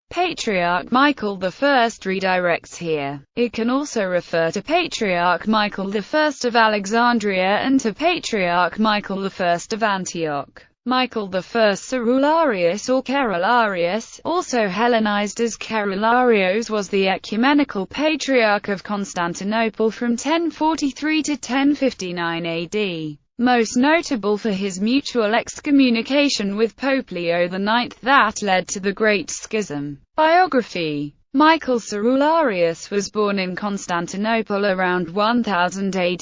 Patriarch Michael I redirects here. It can also refer to Patriarch Michael I of Alexandria and to Patriarch Michael I of Antioch. Michael I Cerularius or Cerularius, also Hellenized as Cerularios, was the ecumenical patriarch of Constantinople from 1043 to 1059 AD. Most notable for his mutual excommunication with Pope Leo IX that led to the Great Schism. Biography. Michael Cerularius was born in Constantinople around 1000 AD,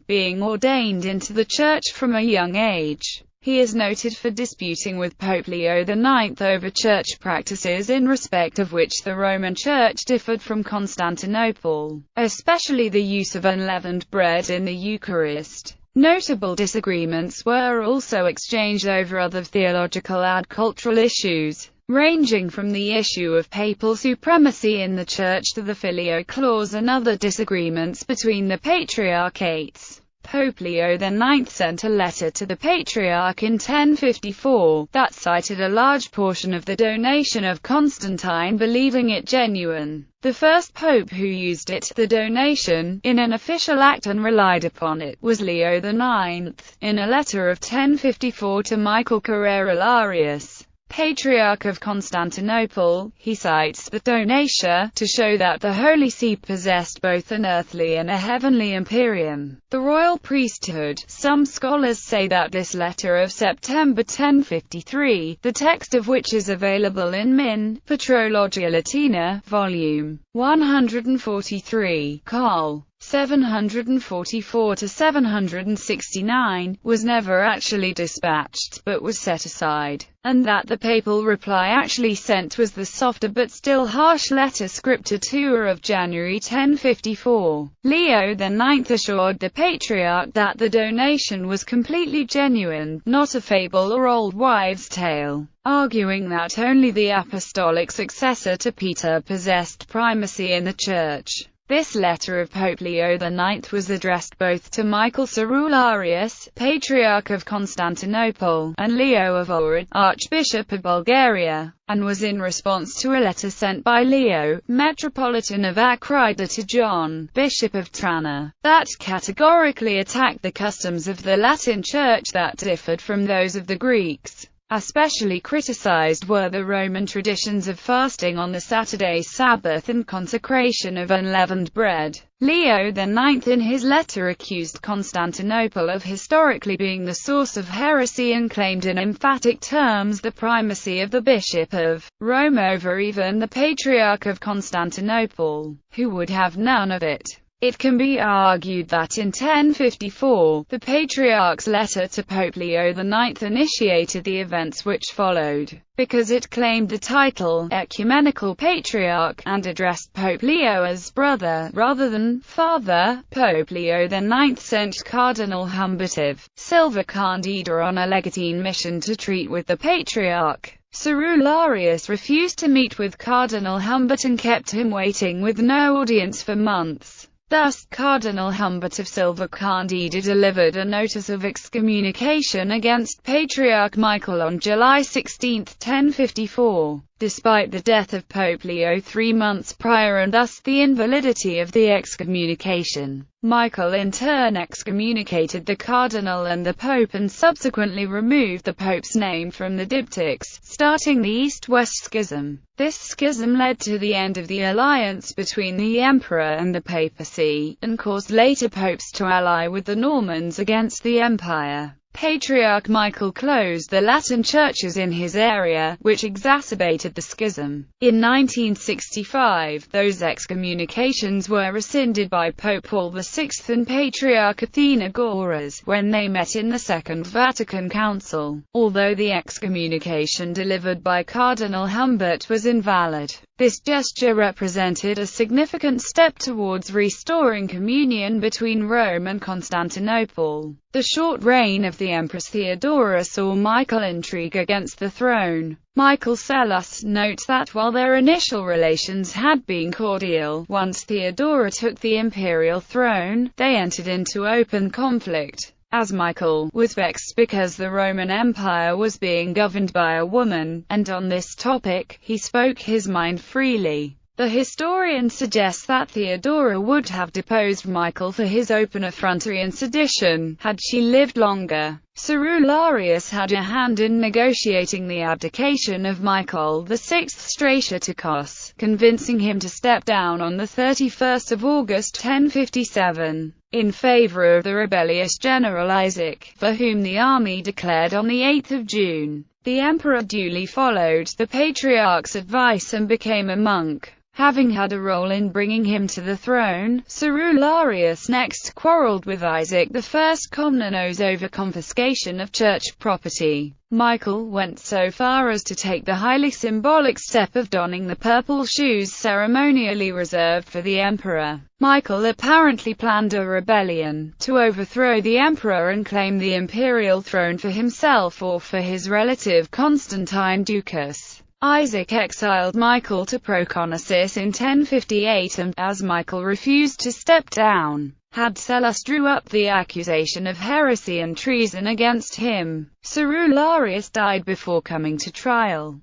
being ordained into the Church from a young age. He is noted for disputing with Pope Leo IX over church practices in respect of which the Roman Church differed from Constantinople, especially the use of unleavened bread in the Eucharist. Notable disagreements were also exchanged over other theological and cultural issues, ranging from the issue of papal supremacy in the Church to the Filioque clause and other disagreements between the patriarchates. Pope Leo IX sent a letter to the Patriarch in 1054, that cited a large portion of the donation of Constantine, believing it genuine. The first pope who used it, the donation, in an official act and relied upon it, was Leo IX. In a letter of 1054 to Michael Cerularius, Patriarch of Constantinople, he cites the donatio to show that the Holy See possessed both an earthly and a heavenly imperium, the royal priesthood. Some scholars say that this letter of September 1053, the text of which is available in Min. Patrologia Latina, Volume 143, Col. 744 to 769, was never actually dispatched, but was set aside, and that the papal reply actually sent was the softer but still harsh letter Scripta Tua of January 1054. Leo IX assured the Patriarch that the donation was completely genuine, not a fable or old wives' tale, arguing that only the apostolic successor to Peter possessed primacy in the Church. This letter of Pope Leo IX was addressed both to Michael Cerularius, Patriarch of Constantinople, and Leo of Ohrid, Archbishop of Bulgaria, and was in response to a letter sent by Leo, Metropolitan of Akrida, to John, Bishop of Trana, that categorically attacked the customs of the Latin Church that differed from those of the Greeks. Especially criticized were the Roman traditions of fasting on the Saturday Sabbath and consecration of unleavened bread. Leo IX in his letter accused Constantinople of historically being the source of heresy and claimed in emphatic terms the primacy of the Bishop of Rome over even the Patriarch of Constantinople, who would have none of it. It can be argued that in 1054, the Patriarch's letter to Pope Leo IX initiated the events which followed, because it claimed the title Ecumenical Patriarch, and addressed Pope Leo as brother, rather than father. Pope Leo IX sent Cardinal Humbert of Silva Candida on a legatine mission to treat with the Patriarch. Cerularius refused to meet with Cardinal Humbert and kept him waiting with no audience for months. Thus, Cardinal Humbert of Silva Candida delivered a notice of excommunication against Patriarch Michael on July 16, 1054, despite the death of Pope Leo 3 months prior and thus the invalidity of the excommunication. Michael in turn excommunicated the cardinal and the pope and subsequently removed the pope's name from the diptychs, starting the East-West Schism. This schism led to the end of the alliance between the emperor and the papacy, and caused later popes to ally with the Normans against the empire. Patriarch Michael closed the Latin churches in his area, which exacerbated the schism. In 1965, those excommunications were rescinded by Pope Paul VI and Patriarch Athenagoras, when they met in the Second Vatican Council, although the excommunication delivered by Cardinal Humbert was invalid. This gesture represented a significant step towards restoring communion between Rome and Constantinople. The short reign of the Empress Theodora saw Michael intrigue against the throne. Michael Psellus notes that while their initial relations had been cordial, once Theodora took the imperial throne, they entered into open conflict. as Michael was vexed because the Roman Empire was being governed by a woman, and on this topic, he spoke his mind freely. The historian suggests that Theodora would have deposed Michael for his open effrontery and sedition, had she lived longer. Cerularius had a hand in negotiating the abdication of Michael VI Stratioticus, convincing him to step down on the 31st of August 1057, in favor of the rebellious general Isaac, for whom the army declared on the 8th of June. The emperor duly followed the patriarch's advice and became a monk. Having had a role in bringing him to the throne, Cerularius next quarreled with Isaac I Comnenos over confiscation of church property. Michael went so far as to take the highly symbolic step of donning the purple shoes ceremonially reserved for the emperor. Michael apparently planned a rebellion, to overthrow the emperor and claim the imperial throne for himself or for his relative Constantine Ducas. Isaac exiled Michael to Proconnesus in 1058 and, as Michael refused to step down, Hadcellus drew up the accusation of heresy and treason against him. Cerularius died before coming to trial.